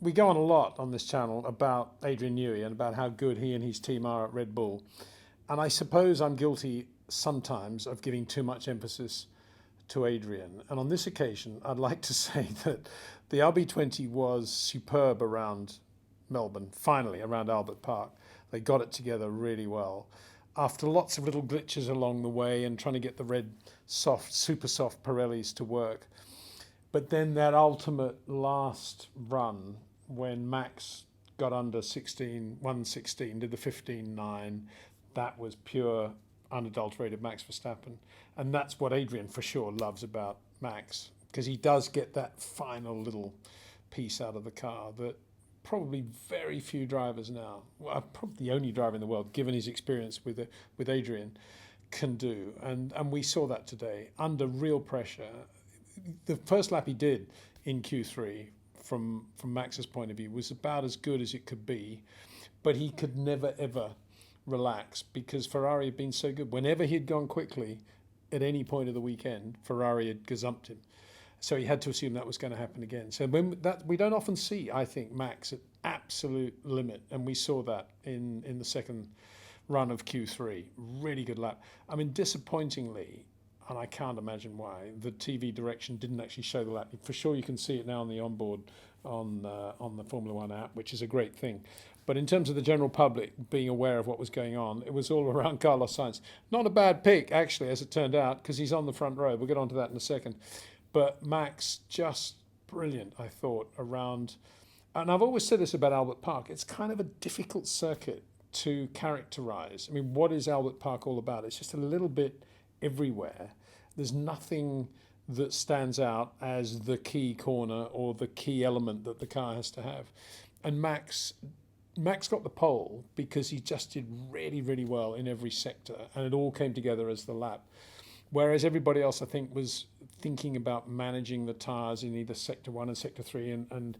we go on a lot on this channel about Adrian Newey and about how good he and his team are at Red Bull. And I suppose I'm guilty sometimes of giving too much emphasis to Adrian. And on this occasion, I'd like to say that the RB20 was superb around Melbourne, finally around Albert Park. They got it together really well. After lots of little glitches along the way and trying to get the red, soft, super soft Pirellis to work. But then that ultimate last run when Max got under 116, did the 15.9, that was pure, unadulterated Max Verstappen. And that's what Adrian for sure loves about Max, because he does get that final little piece out of the car that probably very few drivers now, well, probably the only driver in the world, given his experience with Adrian, can do. And we saw that today, under real pressure. The first lap he did in Q3, from Max's point of view, was about as good as it could be, but he could never, ever relax because Ferrari had been so good. Whenever he had gone quickly, at any point of the weekend, Ferrari had gazumped him. So he had to assume that was going to happen again. So we don't often see, I think, Max at absolute limit, and we saw that in the second run of Q3. Really good lap. I mean, disappointingly, and I can't imagine why, the TV direction didn't actually show the lap. For sure, you can see it now on the onboard on the Formula One app, which is a great thing. But in terms of the general public being aware of what was going on, it was all around Carlos Sainz. Not a bad pick, actually, as it turned out, because he's on the front row. We'll get onto that in a second. But Max, just brilliant, I thought, around. And I've always said this about Albert Park. It's kind of a difficult circuit to characterize. I mean, what is Albert Park all about? It's just a little bit everywhere. There's nothing that stands out as the key corner or the key element that the car has to have. And Max got the pole because he just did really, really well in every sector, and it all came together as the lap. Whereas everybody else, I think, was thinking about managing the tyres in either Sector 1 and Sector 3 and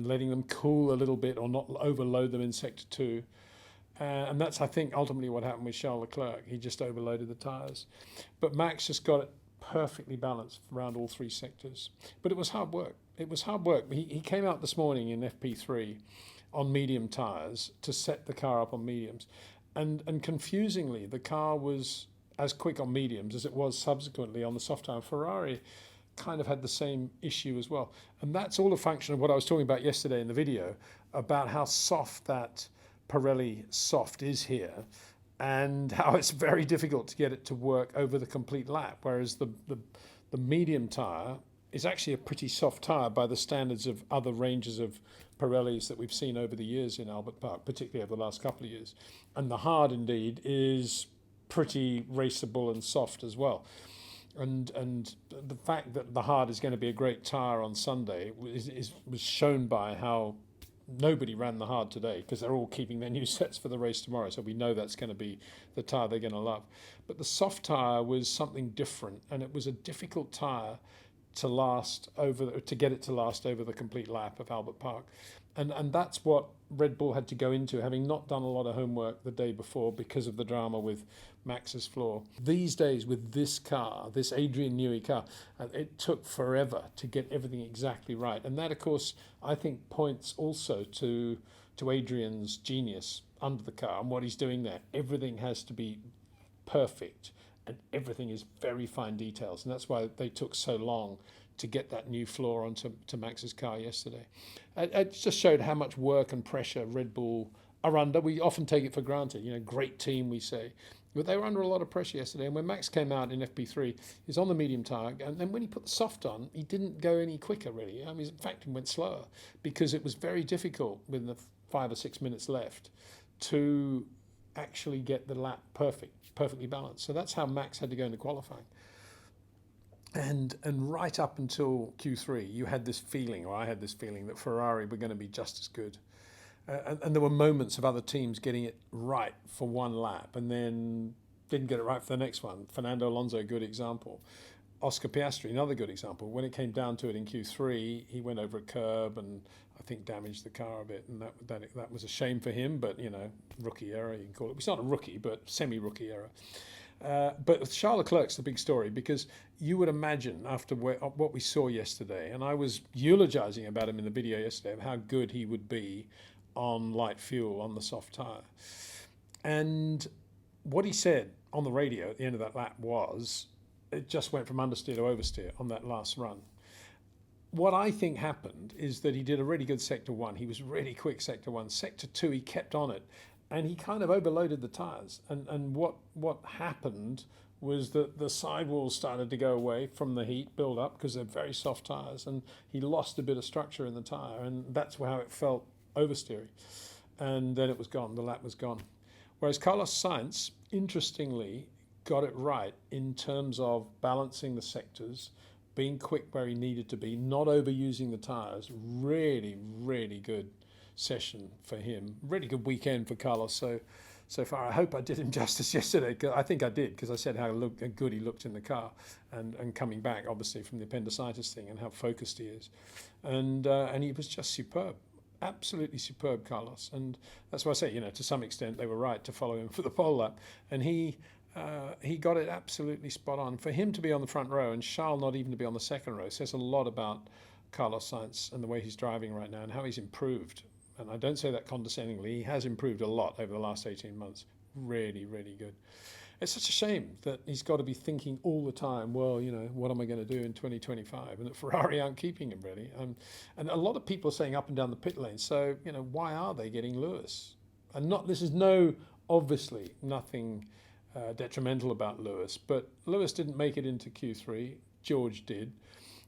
letting them cool a little bit or not overload them in Sector 2. And that's, I think, ultimately what happened with Charles Leclerc. He just overloaded the tyres. But Max just got it perfectly balanced around all three sectors. But it was hard work. It was hard work. He came out this morning in FP3 on medium tyres to set the car up on mediums. And confusingly, the car was as quick on mediums as it was subsequently on the soft tyre. Ferrari kind of had the same issue as well. And that's all a function of what I was talking about yesterday in the video, about how soft that Pirelli soft is here and how it's very difficult to get it to work over the complete lap, whereas the medium tyre is actually a pretty soft tyre by the standards of other ranges of Pirellis that we've seen over the years in Albert Park, particularly over the last couple of years. And the hard, indeed, is pretty raceable and soft as well. And the fact that the hard is going to be a great tyre on Sunday was shown by how nobody ran the hard today, because they're all keeping their new sets for the race tomorrow, so we know that's going to be the tyre they're going to love. But the soft tyre was something different, and it was a difficult tyre to get it to last over the complete lap of Albert Park. And that's what Red Bull had to go into, having not done a lot of homework the day before because of the drama with Max's floor. These days with this car, this Adrian Newey car, it took forever to get everything exactly right. And that, of course, I think points also to Adrian's genius under the car and what he's doing there. Everything has to be perfect and everything is very fine details. And that's why they took so long to get that new floor onto Max's car yesterday. It just showed how much work and pressure Red Bull are under. We often take it for granted, great team, we say. But they were under a lot of pressure yesterday. And when Max came out in FP3, he's on the medium tyre. And then when he put the soft on, he didn't go any quicker, really. I mean, in fact, he went slower because it was very difficult with the 5 or 6 minutes left to actually get the lap perfectly balanced. So that's how Max had to go into qualifying. And right up until Q3, you had this feeling, or I had this feeling, that Ferrari were going to be just as good. And there were moments of other teams getting it right for one lap and then didn't get it right for the next one. Fernando Alonso, a good example. Oscar Piastri, another good example. When it came down to it in Q3, he went over a curb and I think damaged the car a bit. And that was a shame for him, but, rookie error, you can call it. It's not a rookie, but semi-rookie error. But Charles Leclerc's the big story, because you would imagine after what we saw yesterday, and I was eulogizing about him in the video yesterday of how good he would be on light fuel on the soft tyre. And what he said on the radio at the end of that lap was, it just went from understeer to oversteer on that last run. What I think happened is that he did a really good sector 1. He was really quick sector 1. Sector 2, he kept on it, and he kind of overloaded the tyres. And what happened was that the sidewalls started to go away from the heat build up, because they're very soft tyres, and he lost a bit of structure in the tyre, and that's how it felt oversteering. And then it was gone. The lap was gone. Whereas Carlos Sainz, interestingly, got it right in terms of balancing the sectors, being quick where he needed to be, not overusing the tyres. Really, really good session for him. Really good weekend for Carlos so far. I hope I did him justice yesterday. I think I did, because I said how good he looked in the car, and coming back, obviously, from the appendicitis thing, and how focused he is. And he was just superb. Absolutely superb, Carlos. And that's why I say, to some extent, they were right to follow him for the pole lap. And he got it absolutely spot on. For him to be on the front row and Charles not even to be on the second row says a lot about Carlos Sainz and the way he's driving right now and how he's improved. And I don't say that condescendingly. He has improved a lot over the last 18 months. Really, really good. It's such a shame that he's got to be thinking all the time, well, what am I going to do in 2025? And that Ferrari aren't keeping him, really. And a lot of people are saying up and down the pit lane, so, why are they getting Lewis? And this is obviously nothing detrimental about Lewis, but Lewis didn't make it into Q3. George did.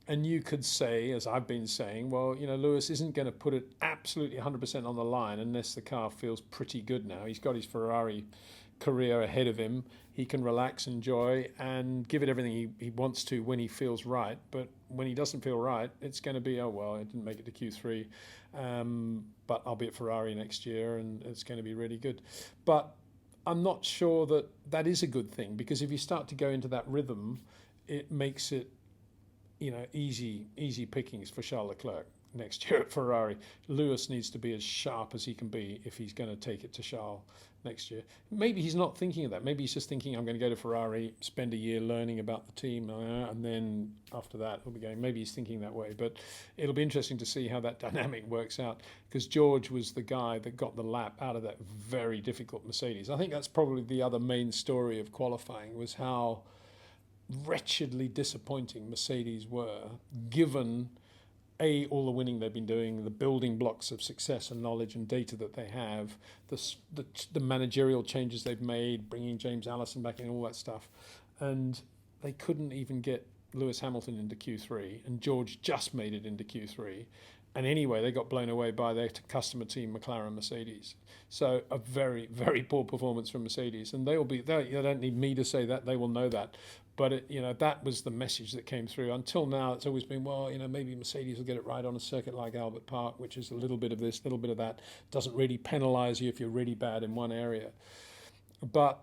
And you could say, as I've been saying, well, Lewis isn't going to put it absolutely 100% on the line unless the car feels pretty good now. He's got his Ferrari career ahead of him. He can relax, enjoy, and give it everything he wants to when he feels right. But when he doesn't feel right, it's going to be, oh, well, I didn't make it to Q3, but I'll be at Ferrari next year, and it's going to be really good. But I'm not sure that is a good thing, because if you start to go into that rhythm, it makes it, easy pickings for Charles Leclerc next year at Ferrari. Lewis needs to be as sharp as he can be if he's going to take it to Charles next year. Maybe he's not thinking of that. Maybe he's just thinking, I'm going to go to Ferrari, spend a year learning about the team, and then after that he'll be going. Maybe he's thinking that way, but it'll be interesting to see how that dynamic works out, because George was the guy that got the lap out of that very difficult Mercedes. I think that's probably the other main story of qualifying, was how wretchedly disappointing Mercedes were, given all the winning they've been doing, the building blocks of success and knowledge and data that they have, the managerial changes they've made, bringing James Allison back in, all that stuff. And they couldn't even get Lewis Hamilton into Q3, and George just made it into Q3. And anyway, they got blown away by their customer team, McLaren-Mercedes. So a very, very poor performance from Mercedes. And they don't need me to say that, they will know that. But that was the message that came through. Until now, it's always been, well, maybe Mercedes will get it right on a circuit like Albert Park, which is a little bit of this, a little bit of that. Doesn't really penalise you if you're really bad in one area. But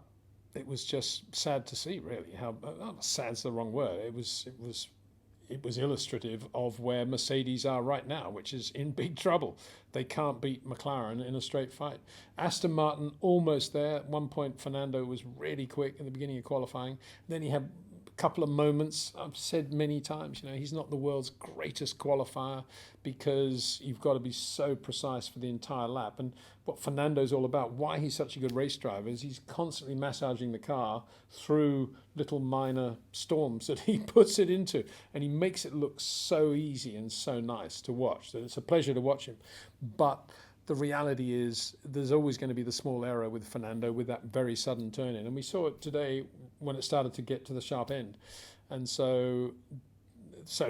it was just sad to see, really, how sad's the wrong word. It was illustrative of where Mercedes are right now, which is in big trouble. They can't beat McLaren in a straight fight. Aston Martin almost there. At one point, Fernando was really quick in the beginning of qualifying. Then he had a couple of moments. I've said many times, he's not the world's greatest qualifier, because you've got to be so precise for the entire lap. And what Fernando's all about, why he's such a good race driver, is he's constantly massaging the car through little minor storms that he puts it into, and he makes it look so easy and so nice to watch that it's a pleasure to watch him. But the reality is there's always going to be the small error with Fernando, with that very sudden turn in, and we saw it today when it started to get to the sharp end. And so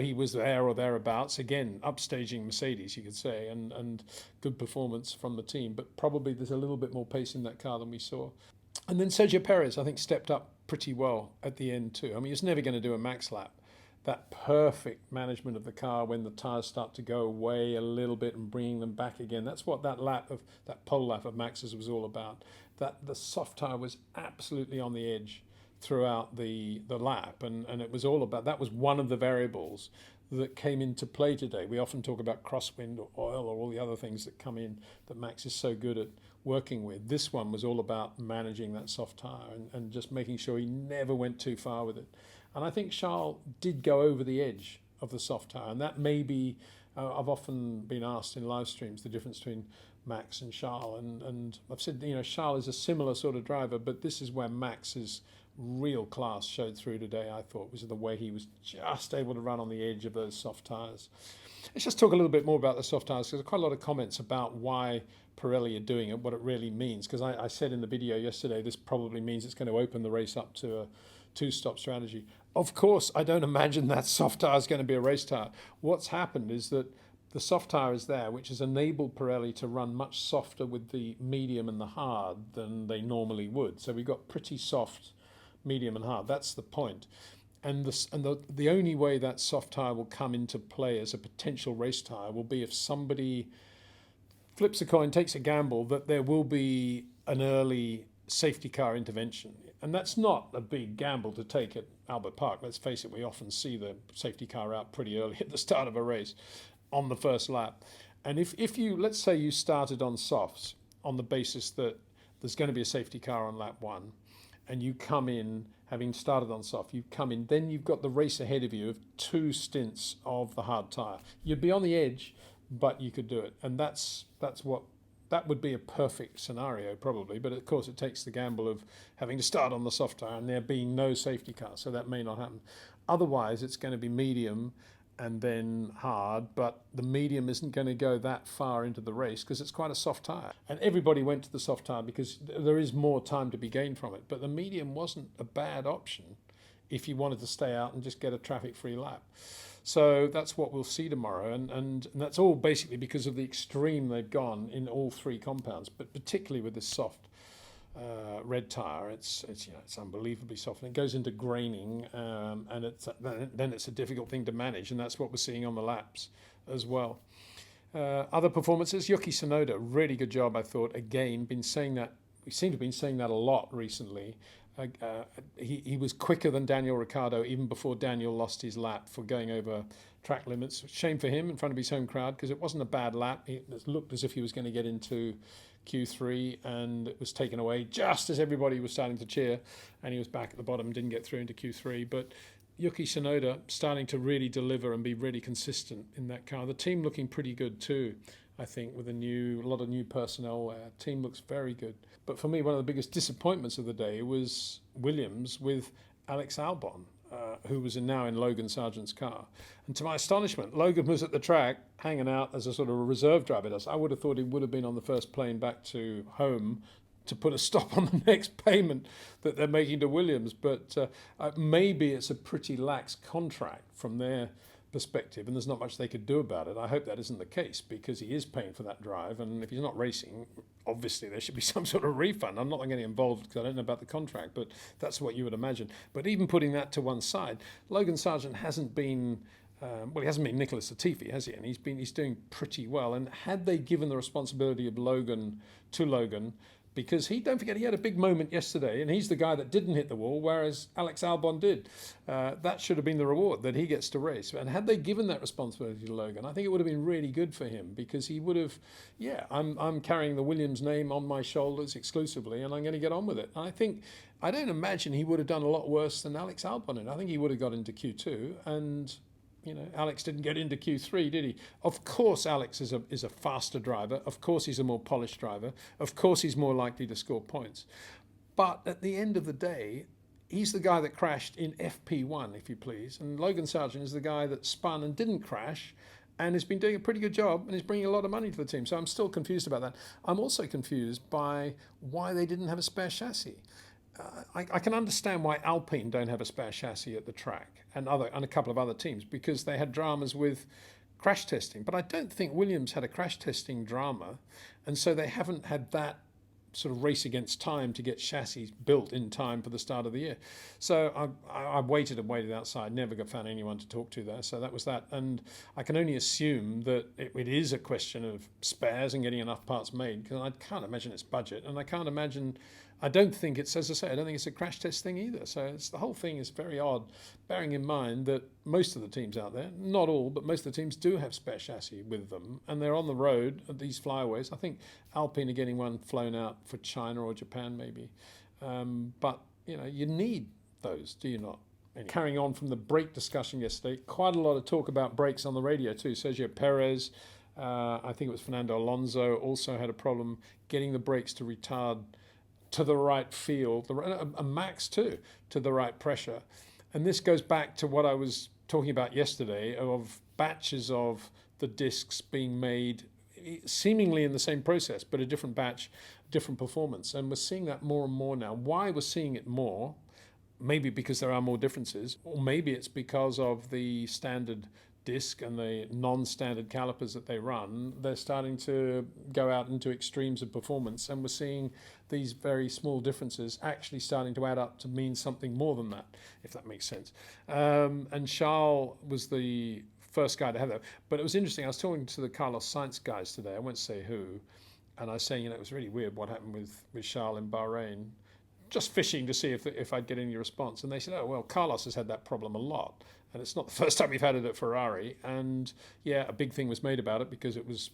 he was there or thereabouts, again upstaging Mercedes, you could say, and good performance from the team, but probably there's a little bit more pace in that car than we saw. And then Sergio Perez, I think, stepped up pretty well at the end too. I mean, he was never going to do a max lap. That perfect management of the car when the tyres start to go away a little bit and bringing them back again. That's what that pole lap of Max's was all about. That the soft tyre was absolutely on the edge throughout the lap, and it was all about, that was one of the variables that came into play today. We often talk about crosswind or oil or all the other things that come in that Max is so good at working with. This one was all about managing that soft tyre and just making sure he never went too far with it. And I think Charles did go over the edge of the soft tyre, and that may be, I've often been asked in live streams the difference between Max and Charles, and I've said, Charles is a similar sort of driver, but this is where Max's real class showed through today, I thought, was the way he was just able to run on the edge of those soft tyres. Let's just talk a little bit more about the soft tyres, because there's quite a lot of comments about why Pirelli are doing it, what it really means, because I said in the video yesterday, this probably means it's going to open the race up to a two-stop strategy. Of course, I don't imagine that soft tyre is going to be a race tyre. What's happened is that the soft tyre is there, which has enabled Pirelli to run much softer with the medium and the hard than they normally would. So we've got pretty soft, medium and hard. That's the point. And the only way that soft tyre will come into play as a potential race tyre will be if somebody flips a coin, takes a gamble that there will be an early safety car intervention. And that's not a big gamble to take at Albert Park. Let's face it, we often see the safety car out pretty early at the start of a race on the first lap. And if you, let's say you started on softs on the basis that there's going to be a safety car on lap one, and you come in, having started on soft, you come in, then you've got the race ahead of you of 2 stints of the hard tyre. You'd be on the edge, but you could do it. And that would be a perfect scenario probably, but of course it takes the gamble of having to start on the soft tyre and there being no safety car, so that may not happen. Otherwise it's going to be medium and then hard, but the medium isn't going to go that far into the race because it's quite a soft tyre. And everybody went to the soft tyre because there is more time to be gained from it. But the medium wasn't a bad option if you wanted to stay out and just get a traffic-free lap. So that's what we'll see tomorrow. And that's all basically because of the extreme they've gone in all 3 compounds, but particularly with this soft red tyre, it's unbelievably soft, and it goes into graining, and then it's a difficult thing to manage, and that's what we're seeing on the laps as well. Other performances, Yuki Tsunoda, really good job, I thought. Again, we seem to have been saying that a lot recently. He was quicker than Daniel Ricciardo even before Daniel lost his lap for going over track limits. Shame for him in front of his home crowd, because it wasn't a bad lap. It looked as if he was going to get into Q3, and it was taken away just as everybody was starting to cheer, and he was back at the bottom, didn't get through into Q3. But Yuki Tsunoda starting to really deliver and be really consistent in that car. The team looking pretty good too, I think, with a lot of new personnel. Team looks very good. But for me, one of the biggest disappointments of the day was Williams with Alex Albon, who was now in Logan Sargent's car. And to my astonishment, Logan was at the track hanging out as a sort of a reserve driver. I would have thought he would have been on the first plane back to home to put a stop on the next payment that they're making to Williams. But maybe it's a pretty lax contract from their perspective, and there's not much they could do about it. I hope that isn't the case, because he is paying for that drive, and if he's not racing, obviously there should be some sort of refund. I'm not getting involved because I don't know about the contract, but that's what you would imagine. But even putting that to one side, Logan Sargent hasn't been he hasn't been Nicholas Latifi, has he? And he's doing pretty well. And had they given the responsibility of Logan to Logan, because don't forget, he had a big moment yesterday, and he's the guy that didn't hit the wall, whereas Alex Albon did. That should have been the reward, that he gets to race. And had they given that responsibility to Logan, I think it would have been really good for him, because he would have, I'm carrying the Williams name on my shoulders exclusively, and I'm going to get on with it. And I don't imagine he would have done a lot worse than Alex Albon. And I think he would have got into Q2, and Alex didn't get into Q3, did he? Of course, Alex is a faster driver. Of course, he's a more polished driver. Of course, he's more likely to score points. But at the end of the day, he's the guy that crashed in FP1, if you please. And Logan Sargent is the guy that spun and didn't crash and has been doing a pretty good job and is bringing a lot of money to the team. So I'm still confused about that. I'm also confused by why they didn't have a spare chassis. I can understand why Alpine don't have a spare chassis at the track, and a couple of other teams, because they had dramas with crash testing. But I don't think Williams had a crash testing drama, and so they haven't had that sort of race against time to get chassis built in time for the start of the year. So I waited outside, never found anyone to talk to there. So that was that. And I can only assume that it is a question of spares and getting enough parts made, because I can't imagine it's budget, and I can't imagine I don't think it's, as I say, I don't think it's a crash test thing either. So the whole thing is very odd, bearing in mind that most of the teams out there, not all, but most of the teams do have spare chassis with them, and they're on the road at these flyaways. I think Alpine are getting one flown out for China or Japan maybe. But, you need those, do you not? Anyway, carrying on from the brake discussion yesterday, quite a lot of talk about brakes on the radio too. Sergio Perez, I think it was Fernando Alonso, also had a problem getting the brakes to retard to the right feel, a Max too, to the right pressure. And this goes back to what I was talking about yesterday of batches of the discs being made seemingly in the same process, but a different batch, different performance. And we're seeing that more and more now. Why we're seeing it more? Maybe because there are more differences, or maybe it's because of the standard disc and the non-standard calipers that they run. They're starting to go out into extremes of performance, and we're seeing these very small differences actually starting to add up to mean something more than that, if that makes sense. And Charles was the first guy to have that. But it was interesting. I was talking to the Carlos Sainz guys today. I won't say who. And I was saying, it was really weird what happened with Charles in Bahrain. Just fishing to see if I'd get any response. And they said, oh, well, Carlos has had that problem a lot. And it's not the first time we've had it at Ferrari. And yeah, a big thing was made about it because it was,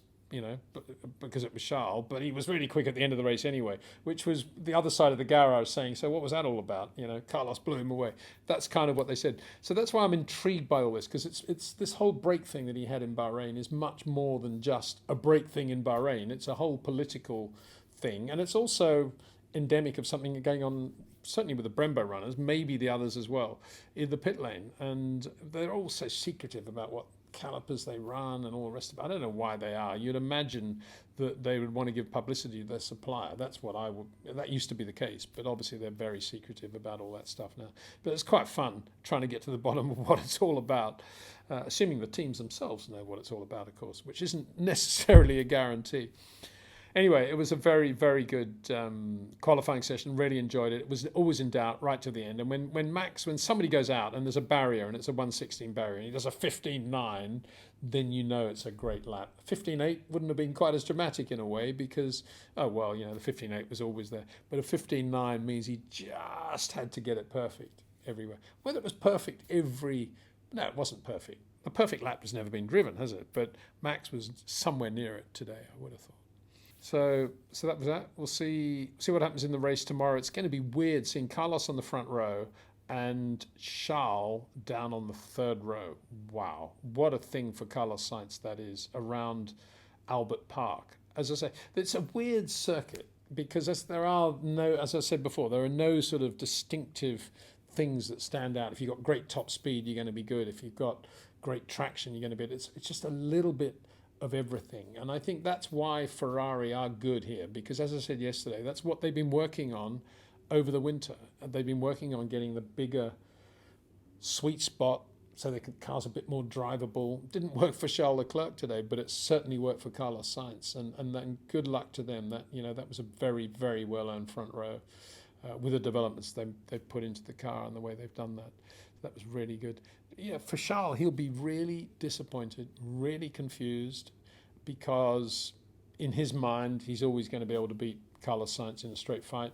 because it was Charles. But he was really quick at the end of the race anyway, which was the other side of the garage saying, so what was that all about? Carlos blew him away. That's kind of what they said. So that's why I'm intrigued by all this, because it's this whole brake thing that he had in Bahrain is much more than just a brake thing in Bahrain. It's a whole political thing. And it's also endemic of something going on, certainly with the Brembo runners, maybe the others as well, in the pit lane. And they're all so secretive about what calipers they run and all the rest of it. I don't know why they are. You'd imagine that they would want to give publicity to their supplier. That's what that used to be the case, but obviously they're very secretive about all that stuff now. But it's quite fun trying to get to the bottom of what it's all about, assuming the teams themselves know what it's all about, of course, which isn't necessarily a guarantee. Anyway, it was a very, very good qualifying session. Really enjoyed it. It was always in doubt right to the end. And when somebody goes out and there's a barrier and it's a 1:16 barrier and he does a 15:9, then it's a great lap. 15:8 wouldn't have been quite as dramatic in a way because, the 15:8 was always there. But a 15:9 means he just had to get it perfect everywhere. Whether it was perfect no, it wasn't perfect. A perfect lap has never been driven, has it? But Max was somewhere near it today, I would have thought. So that was that. We'll see what happens in the race tomorrow. It's going to be weird seeing Carlos on the front row and Charles down on the third row. Wow, what a thing for Carlos Sainz that is around Albert Park. As I say, it's a weird circuit because as I said before, there are no sort of distinctive things that stand out. If you've got great top speed, you're going to be good. If you've got great traction, you're going to be. It's just a little bit of everything. And I think that's why Ferrari are good here, because as I said yesterday, that's what they've been working on over the winter. They've been working on getting the bigger sweet spot so the car's a bit more drivable. Didn't work for Charles Leclerc today, but it certainly worked for Carlos Sainz. And then good luck to them. That was a very, very well-earned front row with the developments they've put into the car and the way they've done that. That was really good. Yeah, for Charles, he'll be really disappointed, really confused, because in his mind, he's always going to be able to beat Carlos Sainz in a straight fight.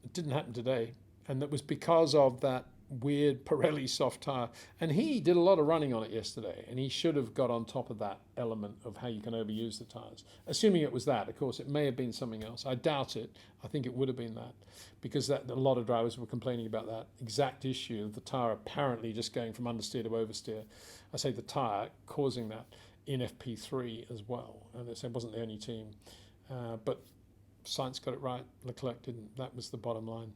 It didn't happen today, and that was because of that weird Pirelli soft tyre. And he did a lot of running on it yesterday, and he should have got on top of that element of how you can overuse the tyres. Assuming it was that, of course, it may have been something else. I doubt it. I think it would have been that, because a lot of drivers were complaining about that exact issue of the tyre apparently just going from understeer to oversteer. I say the tyre causing that in FP3 as well, and it wasn't the only team. But Sainz got it right, Leclerc didn't. That was the bottom line.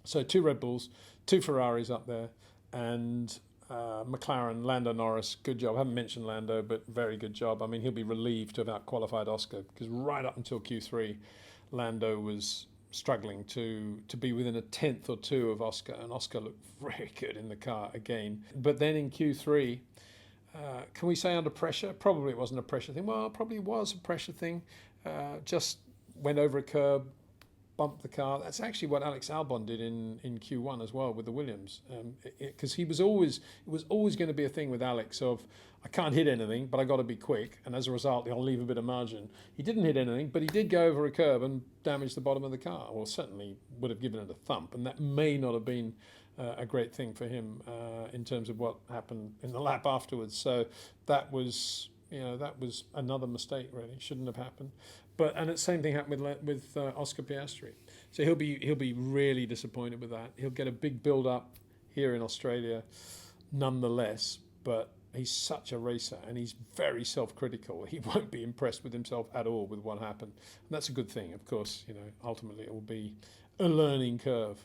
So 2 Red Bulls, 2 Ferraris up there, and McLaren, Lando, Norris, good job. I haven't mentioned Lando, but very good job. I mean, he'll be relieved to have out-qualified Oscar, because right up until Q3, Lando was struggling to be within a tenth or two of Oscar, and Oscar looked very good in the car again. But then in Q3, can we say under pressure? Probably it wasn't a pressure thing. Well, it probably was a pressure thing. Just went over a curb, bump the car. That's actually what Alex Albon did in Q1 as well with the Williams, because it was always going to be a thing with Alex of, I can't hit anything, but I got to be quick, and as a result, I'll leave a bit of margin. He didn't hit anything, but he did go over a curb and damage the bottom of the car. Well, certainly would have given it a thump, and that may not have been a great thing for him in terms of what happened in the lap afterwards. So that was, that was another mistake. Really shouldn't have happened. And the same thing happened with Oscar Piastri. So he'll be really disappointed with that. He'll get a big build up here in Australia, nonetheless. But he's such a racer, and he's very self-critical. He won't be impressed with himself at all with what happened, and that's a good thing. Of course, ultimately it will be a learning curve.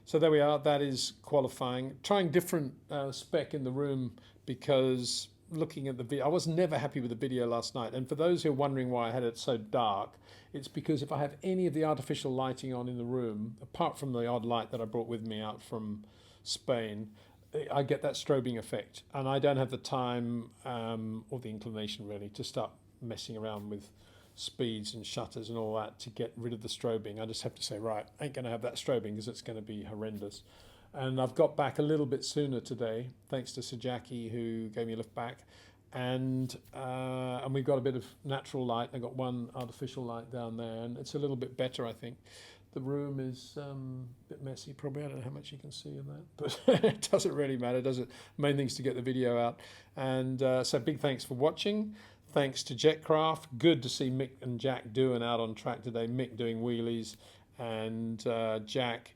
So there we are. That is qualifying. Trying different spec in the room, because looking at the video, I was never happy with the video last night. And for those who are wondering why I had it so dark, it's because if I have any of the artificial lighting on in the room, apart from the odd light that I brought with me out from Spain, I get that strobing effect. And I don't have the time or the inclination really to start messing around with speeds and shutters and all that to get rid of the strobing. I just have to say, right, I ain't going to have that strobing because it's going to be horrendous. And I've got back a little bit sooner today, thanks to Sir Jackie, who gave me a lift back. And we've got a bit of natural light. I've got one artificial light down there, and it's a little bit better, I think. The room is a bit messy, probably. I don't know how much you can see in that, but it doesn't really matter, does it? Main thing is to get the video out. And so big thanks for watching. Thanks to Jetcraft. Good to see Mick and Jack doing out on track today. Mick doing wheelies, and Jack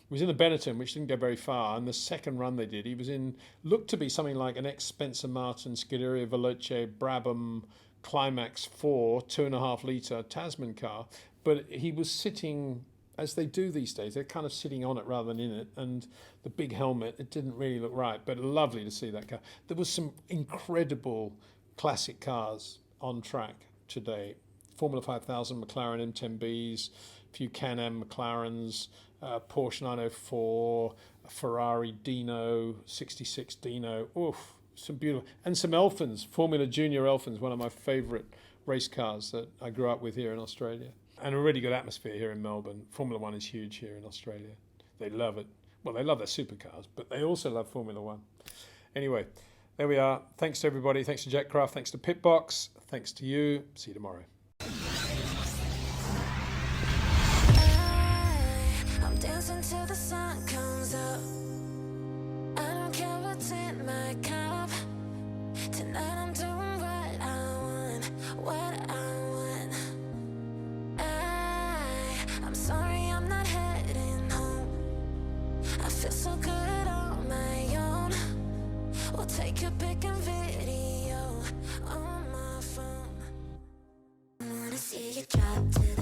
was in the Benetton, which didn't go very far. And the second run they did, he was in, looked to be something like an ex-Spencer Martin Scuderia Veloce Brabham Climax 4 2.5 litre Tasman car. But he was sitting, as they do these days, they're kind of sitting on it rather than in it. And the big helmet, it didn't really look right, but lovely to see that car. There was some incredible classic cars on track today. Formula 5000 McLaren M10Bs, a few Can-Am McLarens, Porsche 904, Ferrari Dino, 66 Dino. Oof, some beautiful. And some Elfins, Formula Junior Elfins, one of my favourite race cars that I grew up with here in Australia. And a really good atmosphere here in Melbourne. Formula One is huge here in Australia. They love it. Well, they love their supercars, but they also love Formula One. Anyway, there we are. Thanks to everybody. Thanks to Jetcraft. Thanks to Pitbox. Thanks to you. See you tomorrow. I'm dancing till the sun comes up. I don't care what's in my cup. Tonight I'm doing what I want, what I want. I'm sorry I'm not heading home. I feel so good on my own. We'll take a pic and video on my phone. I wanna see you drop to